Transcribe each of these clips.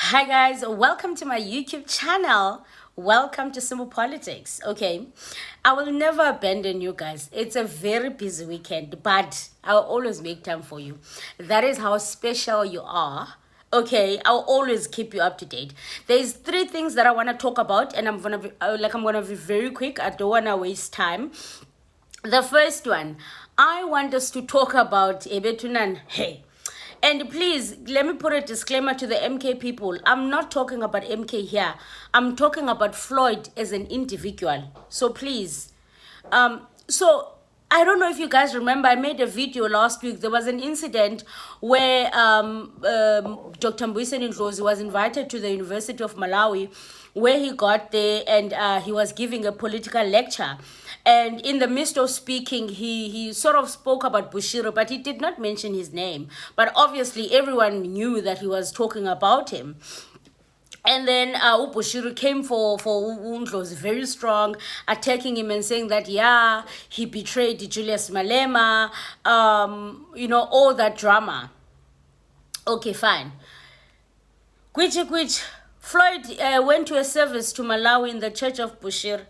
Hi guys, welcome to my YouTube channel. Welcome to Simple Politics. Okay, I will never abandon you guys. It's a very busy weekend, but I'll always make time for you. That is how special you are. Okay, I'll always keep you up to date. There's three things that I want to talk about, and I'm gonna be very quick. I don't wanna waste time. The first one, I want us to talk about Ebetunan. Hey. And please, let me put a disclaimer to the MK people. I'm not talking about MK here. I'm talking about Floyd as an individual. So please, so I don't know if you guys remember, I made a video last week. There was an incident where Dr Ndlozi was invited to the University of Malawi, where he got there and he was giving a political lecture. And in the midst of speaking, he sort of spoke about Bushiri, but he did not mention his name. But obviously, everyone knew that he was talking about him. And then Bushiri came for Ndlozi very strong, attacking him and saying that, yeah, he betrayed Julius Malema, all that drama. Okay, fine. Which Floyd went to a service to Malawi in the church of Bushiri.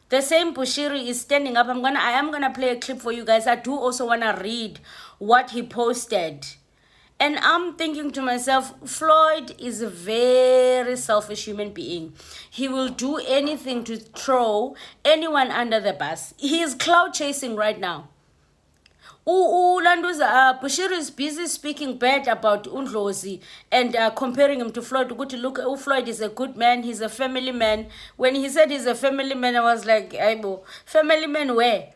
The same Bushiri is standing up. I am gonna play a clip for you guys. I do also wanna read what he posted. And I'm thinking to myself, Floyd is a very selfish human being. He will do anything to throw anyone under the bus. He is clout chasing right now. Bushiri is busy speaking bad about Ndlozi and comparing him to Floyd. Look, Floyd is a good man, he's a family man. When he said he's a family man, I was like, family man where?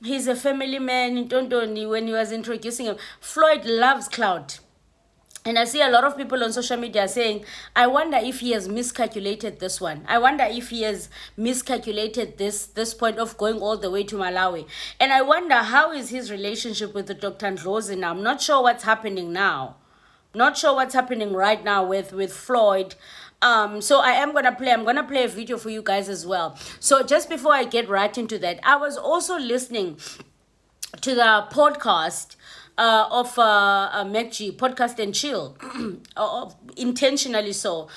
He's a family man in Tontoni when he was introducing him. Floyd loves Clout. And I see a lot of people on social media saying, I wonder if he has miscalculated this one. I wonder if he has miscalculated this point of going all the way to Malawi. And I wonder, how is his relationship with the Dr. Ndlozi now? I'm not sure what's happening now. Not sure what's happening right now with Floyd. So I'm gonna play a video for you guys as well. So just before I get right into that, I was also listening to the podcast of MacG, Podcast and Chill, intentionally so,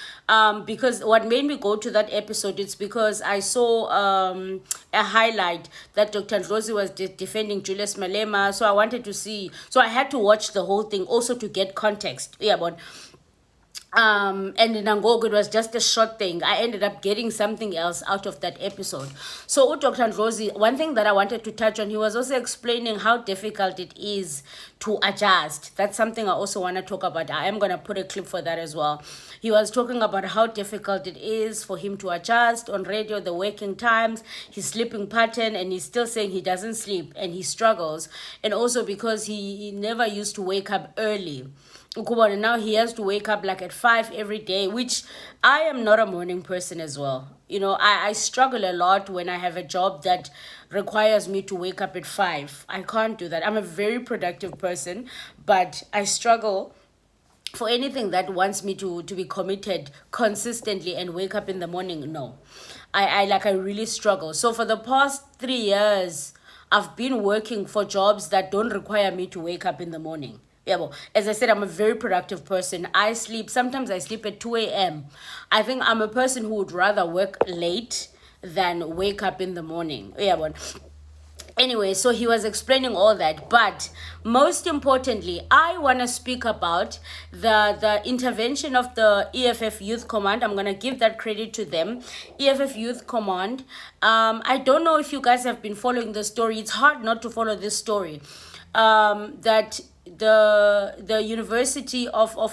because what made me go to that episode, it's because I saw a highlight that Dr. Rosie was defending Julius Malema, so I wanted to see, so I had to watch the whole thing also to get context. Yeah, but and in Angogo, it was just a short thing. I ended up getting something else out of that episode. So Dr. Ndlozi, one thing that I wanted to touch on, he was also explaining how difficult it is to adjust. That's something I also want to talk about. I am going to put a clip for that as well. He was talking about how difficult it is for him to adjust on radio, the working times, his sleeping pattern, and he's still saying he doesn't sleep and he struggles. And also because he never used to wake up early. Now he has to wake up like at 5 every day, which I am not a morning person as well. I struggle a lot when I have a job that requires me to wake up at 5. I can't do that. I'm a very productive person, but I struggle for anything that wants me to be committed consistently and wake up in the morning. No, I really struggle. So for the past 3 years, I've been working for jobs that don't require me to wake up in the morning. Yeah, well, as I said, I'm a very productive person. Sometimes I sleep at 2 a.m. I think I'm a person who would rather work late than wake up in the morning. Yeah, well, anyway, so he was explaining all that. But most importantly, I want to speak about the intervention of the EFF Youth Command. I'm going to give that credit to them. EFF Youth Command. I don't know if you guys have been following the story. It's hard not to follow this story. That the University of Walter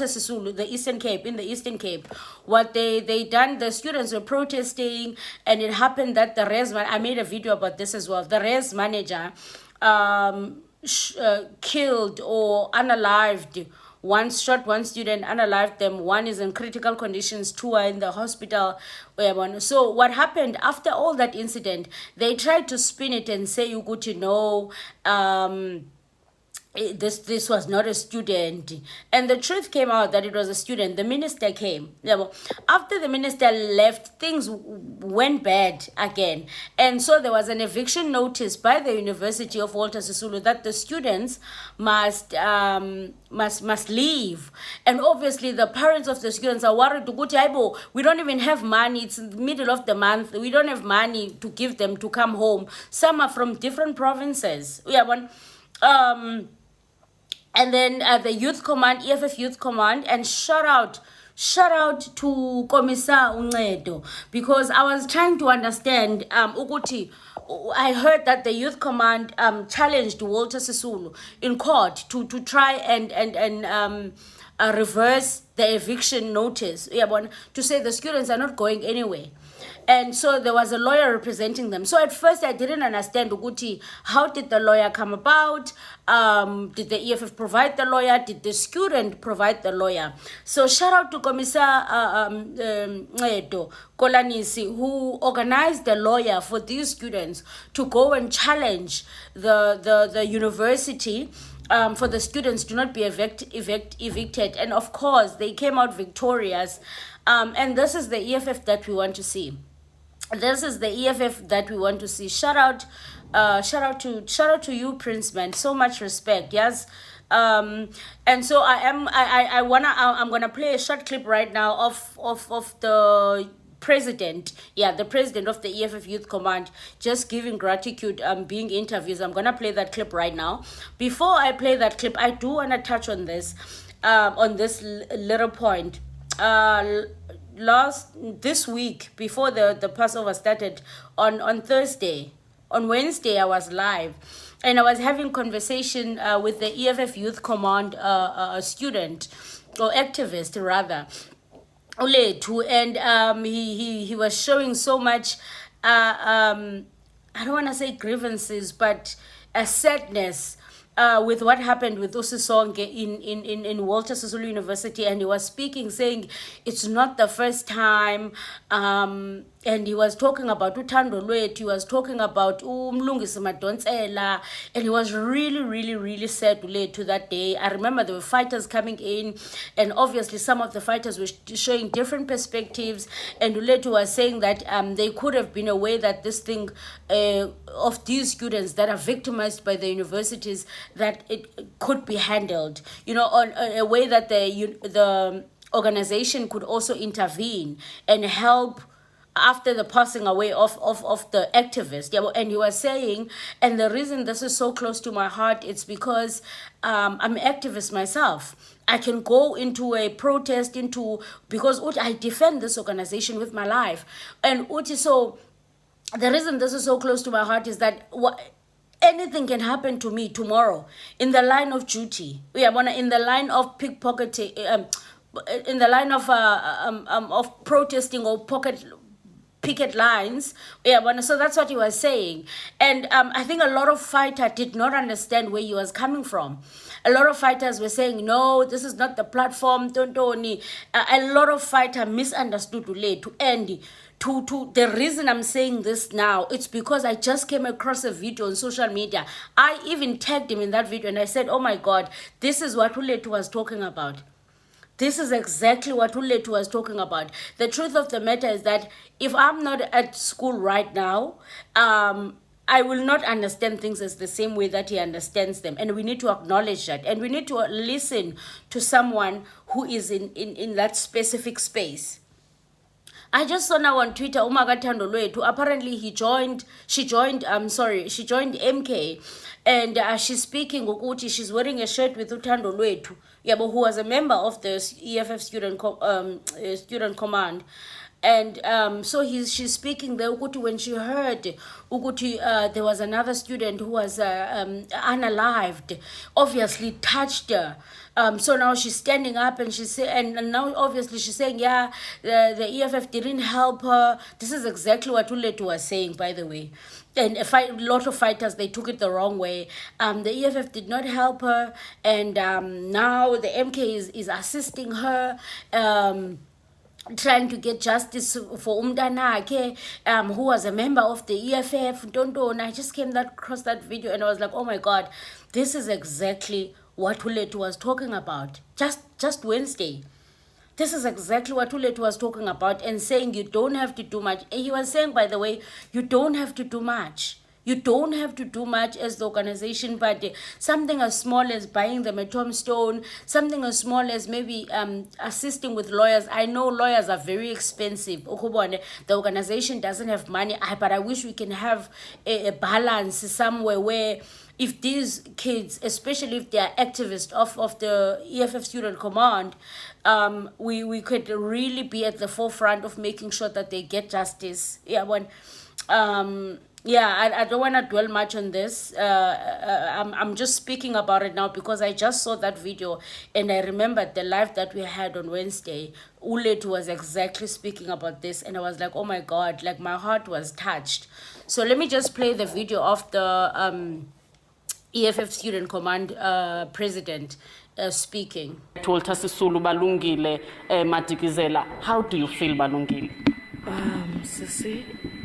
Sisulu, the Eastern Cape, what they done, the students were protesting, and it happened that the I made a video about this as well. The res manager killed or unalived one student, unalived them. One is in critical conditions, 2 are in the hospital. So what happened after all that incident, they tried to spin it and say, you good to know, this was not a student, and the truth came out that it was a student. The minister came. After the minister left, things went bad again, and so there was an eviction notice by the University of Walter Sisulu that the students must leave. And obviously the parents of the students are worried to go to Aibo. We don't even have money. It's in the middle of the month. We don't have money to give them to come home. Some are from different provinces. And then the youth command, EFF youth command, and shout out to Commissar Uncedo, because I was trying to understand ukuthi I heard that the youth command challenged Walter Sisulu in court to try and reverse the eviction notice, to say the students are not going anywhere. And so there was a lawyer representing them. So at first I didn't understand ukuthi, how did the lawyer come about? Did the EFF provide the lawyer? Did the student provide the lawyer? So shout out to Commissar Ncedo Kolanisi, who organized the lawyer for these students to go and challenge the university for the students to not be evicted. And of course, they came out victorious. And this is the EFF that we want to see. This is the EFF that we want to see. Shout out to you, Prince, man. So much respect. Yes. And so I'm gonna play a short clip right now of the president, the president of the EFF Youth Command, just giving gratitude, being interviews. I'm gonna play that clip right now. Before I play that clip, I do wanna touch on this little point. This week, before the Passover started, on Thursday, on Wednesday, I was live, and I was having conversation with the EFF Youth Command student, or activist rather, Oletu, and he was showing so much I don't want to say grievances, but a sadness with what happened with Usisonke in Walter Sisulu University. And he was speaking, saying it's not the first time, and he was talking about uthando lwethu, he was talking about umlungisi Madonsela, and he was really sad to that day. I remember there were fighters coming in, and obviously some of the fighters were showing different perspectives, and Uletu was saying that there could have been a way that this thing of these students that are victimized by the universities, that it could be handled, on a way that the organization could also intervene and help after the passing away of the activist. And he was saying, and the reason this is so close to my heart, it's because I'm an activist myself. I can go into a protest, because I defend this organization with my life. And so the reason this is so close to my heart is that anything can happen to me tomorrow in the line of duty. In the line of pickpocketing, in the line of protesting or picket lines. So that's what he was saying. And I think a lot of fighters did not understand where he was coming from. A lot of fighters were saying, no, this is not the platform. A lot of fighters misunderstood to Andy. The reason I'm saying this now, it's because I just came across a video on social media. I even tagged him in that video, and I said, oh my God, this is what Uletu was talking about. This is exactly what Uletu was talking about. The truth of the matter is that if I'm not at school right now, I will not understand things as the same way that he understands them. And we need to acknowledge that. And we need to listen to someone who is in that specific space. I just saw now on Twitter, Thando Lwethu, apparently she joined MK, and she's speaking ukuthi she's wearing a shirt with Uthando Lwethu, who was a member of the EFF student command. And so she's speaking there ukuthi when she heard ukuthi there was another student who was unalived, obviously touched her. So now she's standing up and and now obviously she's saying, the EFF didn't help her. This is exactly what Uletu was saying, by the way. And a lot of fighters, they took it the wrong way. The EFF did not help her, and now the MK is assisting her, trying to get justice for Umdanake, who was a member of the EFF. And I just came across that video, and I was like, oh my God, this is exactly what Uletu was talking about just Wednesday. This is exactly what Uletu was talking about, and saying you don't have to do much. And he was saying, by the way, you don't have to do much. You don't have to do much as the organization, but something as small as buying them a tombstone, something as small as maybe assisting with lawyers. I know lawyers are very expensive. The organization doesn't have money, but I wish we can have a balance somewhere where if these kids, especially if they are activists of the EFF Student Command, we could really be at the forefront of making sure that they get justice. I don't want to dwell much on this. I'm just speaking about it now because I just saw that video and I remembered the live that we had on Wednesday. Uletu was exactly speaking about this, and I was like, oh my God, like my heart was touched. So let me just play the video of the EFF Student Command president speaking. Walter Sisulu balungile Madikizela. How do you feel balungile? Sisi,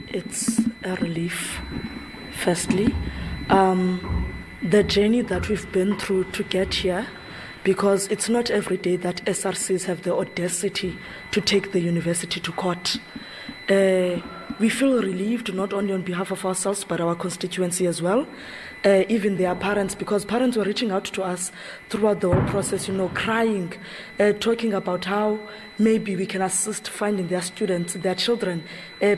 it's a relief. Firstly, the journey that we've been through to get here, because it's not every day that SRCs have the audacity to take the university to court. We feel relieved not only on behalf of ourselves but our constituency as well, even their parents, because parents were reaching out to us throughout the whole process, crying, talking about how maybe we can assist finding their students, their children,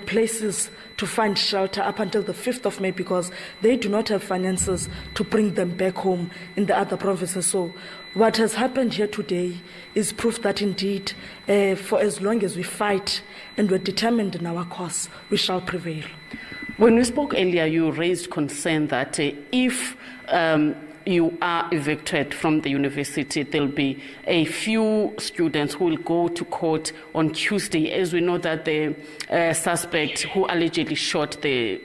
places to find shelter up until the 5th of May, because they do not have finances to bring them back home in the other provinces. So what has happened here today is proof that indeed, for as long as we fight and we're determined in our cause, we shall prevail. When we spoke earlier, you raised concern that if you are evicted from the university, there'll be a few students who will go to court on Tuesday, as we know that the suspect who allegedly shot the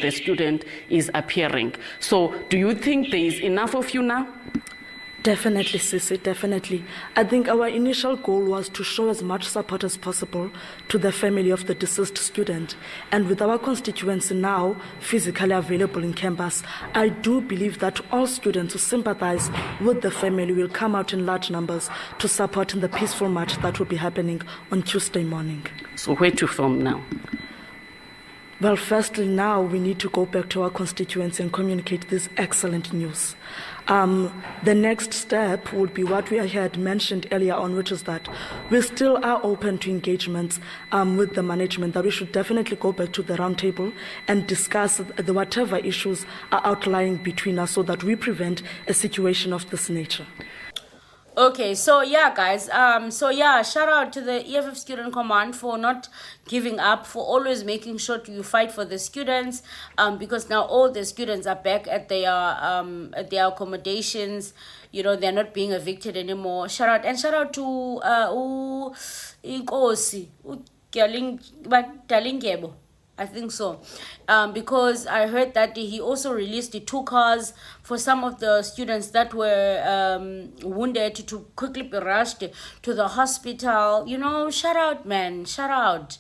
student is appearing. So do you think there is enough of you now? Definitely, Sisi, definitely. I think our initial goal was to show as much support as possible to the family of the deceased student. And with our constituency now physically available in campus, I do believe that all students who sympathize with the family will come out in large numbers to support in the peaceful march that will be happening on Tuesday morning. So where to from now? Well, firstly, now we need to go back to our constituency and communicate this excellent news. The next step would be what we had mentioned earlier on, which is that we still are open to engagements with the management, that we should definitely go back to the round table and discuss whatever issues are outlying between us so that we prevent a situation of this nature. Okay, so yeah, guys, shout out to the EFF Student Command for not giving up, for always making sure you fight for the students, because now all the students are back at their accommodations. They're not being evicted anymore. Shout out to Inkosi, Dalingebo. I think so, because I heard that he also released the 2 cars for some of the students that were wounded to quickly be rushed to the hospital. Shout out, man, shout out.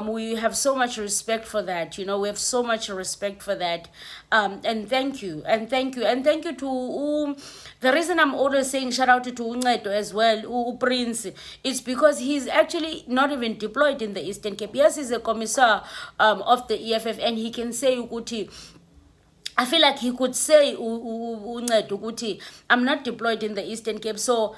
We have so much respect for that. We have so much respect for that. And thank you. And thank you to the reason I'm always saying shout out to Uncedo as well, Prince, is because he's actually not even deployed in the Eastern Cape. Yes, he's a commissar of the EFF, and he can say Uguti. I feel like he could say, I'm not deployed in the Eastern Cape. So,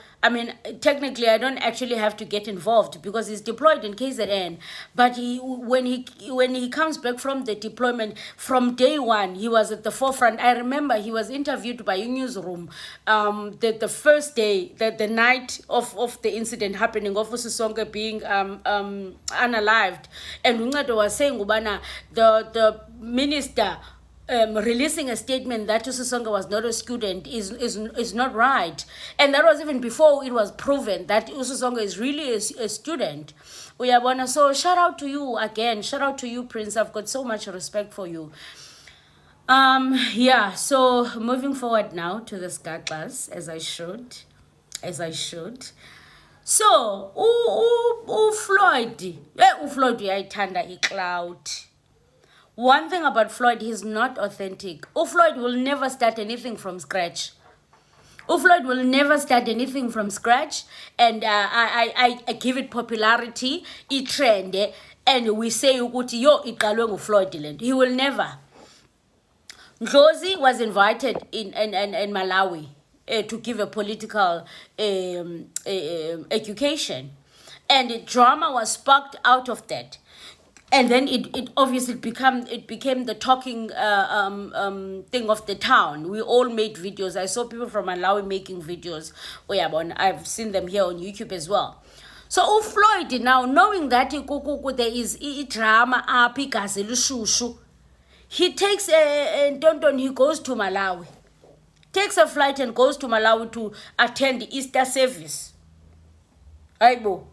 technically, I don't actually have to get involved because he's deployed in KZN. But when he comes back from the deployment, from day one, he was at the forefront. I remember he was interviewed by Newsroom the first day, the night of the incident happening, of Usisonke being unalived. And Uncedo was saying, the minister releasing a statement that Usisonke was not a student is not right. And that was even before it was proven that Usisonke is really a student. So shout out to you again. Shout out to you, Prince. I've got so much respect for you. So moving forward now to the Sky class, as I should. So, Floyd uyayithanda Clout. One thing about Floyd, he's not authentic. Floyd will never start anything from scratch. Floyd will never start anything from scratch, and I give it popularity, it trend, and we say ukuthi yo iqalwe nguFloyd land. He will never. Ndlozi was invited in Malawi to give a political education, and drama was sparked out of that. And then it obviously became the talking thing of the town. We all made videos. I saw people from Malawi making videos. I've seen them here on YouTube as well. So Floyd now, knowing that there is drama up, he takes he goes to Malawi, takes a flight and goes to Malawi to attend the Easter service. Aibo.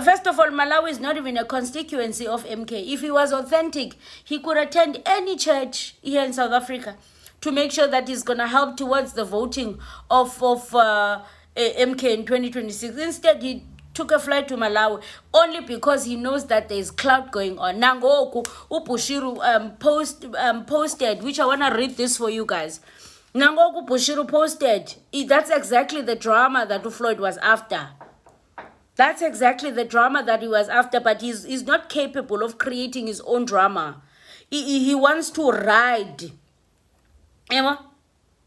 First of all, Malawi is not even a constituency of MK. If he was authentic, he could attend any church here in South Africa to make sure that he's going to help towards the voting of MK in 2026. Instead, he took a flight to Malawi only because he knows that there is clout going on. Nangoku Bushiri posted, which I want to read this for you guys. Nangoku Bushiri posted, that's exactly the drama that Floyd was after. That's exactly the drama that he was after, but he's not capable of creating his own drama. He wants to ride. Emma?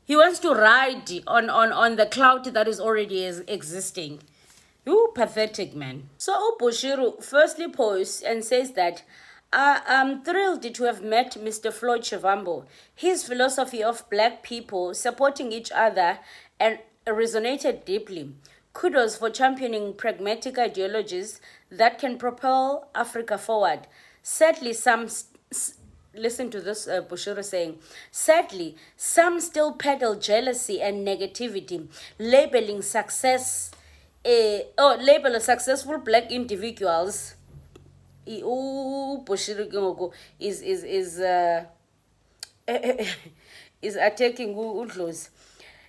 He wants to ride on the clout that is already existing. You pathetic, man. So Bushiri firstly posts and says that I'm thrilled to have met Mr. Floyd Shivambu. His philosophy of black people supporting each other and resonated deeply. Kudos for championing pragmatic ideologies that can propel Africa forward. Sadly, listen to this, Bushiri saying, sadly, some still peddle jealousy and negativity, labeling successful black individuals. Bushiri is attacking Ndlozi.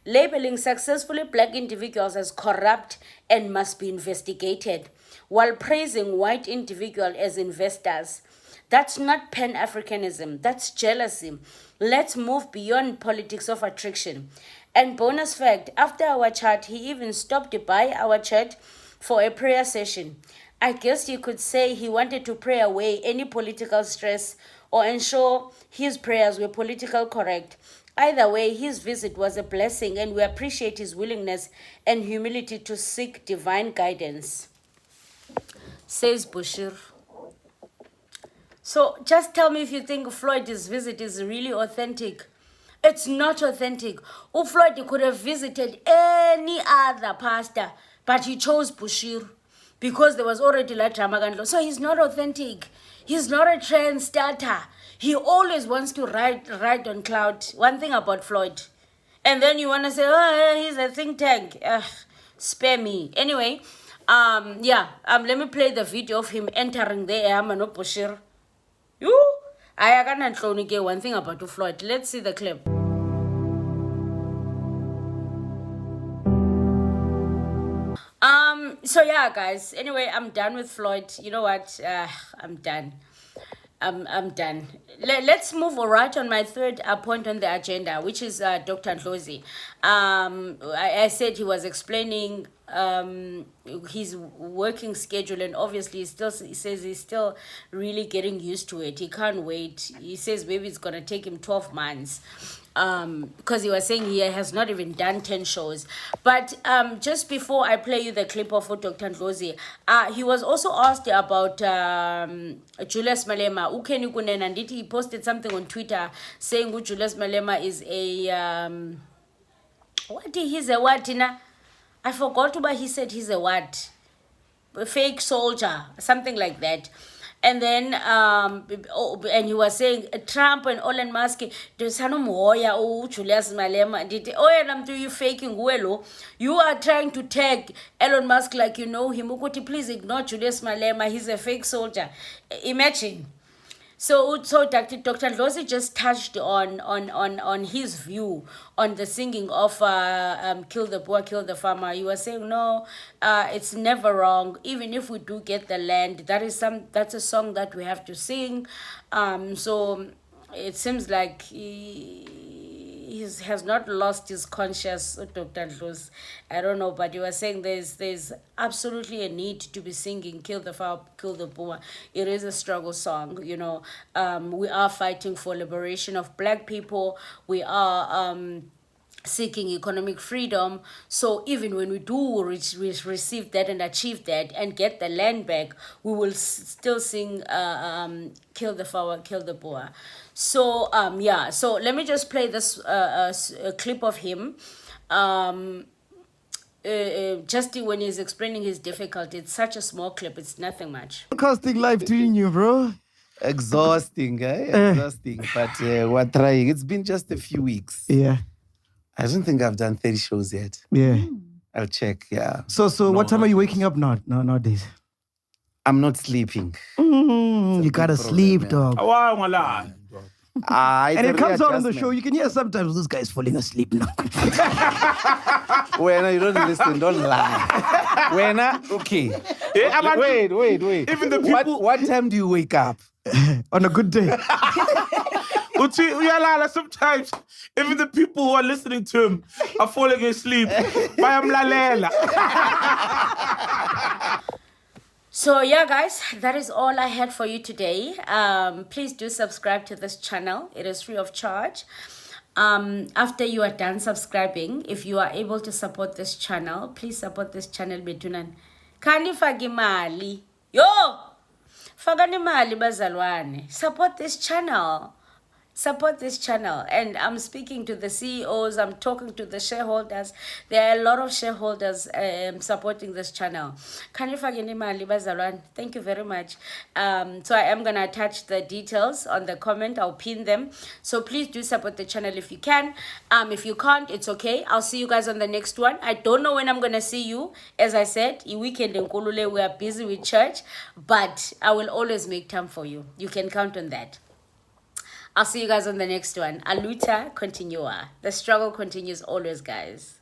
Labeling successfully black individuals as corrupt and must be investigated, while praising white individuals as investors. That's not Pan-Africanism, that's jealousy. Let's move beyond politics of attraction. And bonus fact, after our chat, he even stopped by our chat for a prayer session. I guess you could say he wanted to pray away any political stress or ensure his prayers were politically correct. Either way, his visit was a blessing, and we appreciate his willingness and humility to seek divine guidance, says Bushiri. So just tell me if you think Floyd's visit is really authentic. It's not authentic. Floyd could have visited any other pastor, but he chose Bushiri because there was already like drama. So he's not authentic. He's not a trend starter. He always wants to ride on Clout. One thing about Floyd. And then you want to say, oh, he's a think tank. Spare me. Anyway, let me play the video of him entering the Amano Bushiri. I can't get one thing about Floyd. Let's see the clip. So yeah, guys. Anyway, I'm done with Floyd. You know what? I'm done. I'm done. Let's move right on my third point on the agenda, which is Dr. Ndlozi. I said he was explaining his working schedule, and obviously he says he's still really getting used to it. He can't wait. He says maybe it's going to take him 12 months. Because he was saying he has not even done 10 shows. But just before I play you the clip of Dr. Ndlozi, he was also asked about Julius Malema. Ukeni kunena, and he posted something on Twitter saying Julius Malema is a he's a what? I forgot what he said. He's a what? A fake soldier, something like that. And then, and he was saying Trump and Elon Musk, there's no Julius Malema. You faking well. You are trying to tag Elon Musk like you know him. Please ignore Julius Malema. He's a fake soldier. Imagine. So Dr. Ndlozi just touched on his view on the singing of "Kill the Poor, Kill the Farmer." You were saying no, it's never wrong. Even if we do get the land, that's a song that we have to sing. So it seems like he has not lost his conscience, Dr. Ndlozi. I don't know, but you were saying there's absolutely a need to be singing "Kill the Farmer, Kill the Poor." It is a struggle song, you know. We are fighting for liberation of Black people. We are seeking economic freedom. So even when we do receive that and achieve that and get the land back, we will still sing "Kill the Farmer, Kill the Poor." So yeah, so let me just play this clip of him just when he's explaining his difficulty. It's such a small clip, it's nothing much. Broadcasting live to you, bro. Exhausting, exhausting. But we're trying. It's been just a few weeks. Yeah. I don't think I've done 30 shows yet. Yeah. I'll check, yeah. So what time are you waking up now nowadays? I'm not sleeping. You gotta sleep, dog. And it comes out on the show. You can hear sometimes this guy's falling asleep now. When you don't listen, don't lie. When okay. Wait. Even the people. What time do you wake up? On a good day. Sometimes even the people who are listening to him are falling asleep. So yeah, guys, that is all I had for you today. Please do subscribe to this channel. It is free of charge. After you are done subscribing, if you are able to support this channel, please support this channel. Betunan Kandi fagi mali. Yo! Fagani mali bazalwane. Support this channel. Support this channel. And I'm speaking to the CEOs, I'm talking to the shareholders. There are a lot of shareholders supporting this channel. Thank you very much. So I am going to attach the details on the comment. I'll pin them. So please do support the channel if you can. If you can't, it's okay. I'll see you guys on the next one. I don't know when I'm going to see you. As I said, weekend in Kulule, we are busy with church. But I will always make time for you. You can count on that. I'll see you guys on the next one. Aluta continua. The struggle continues always, guys.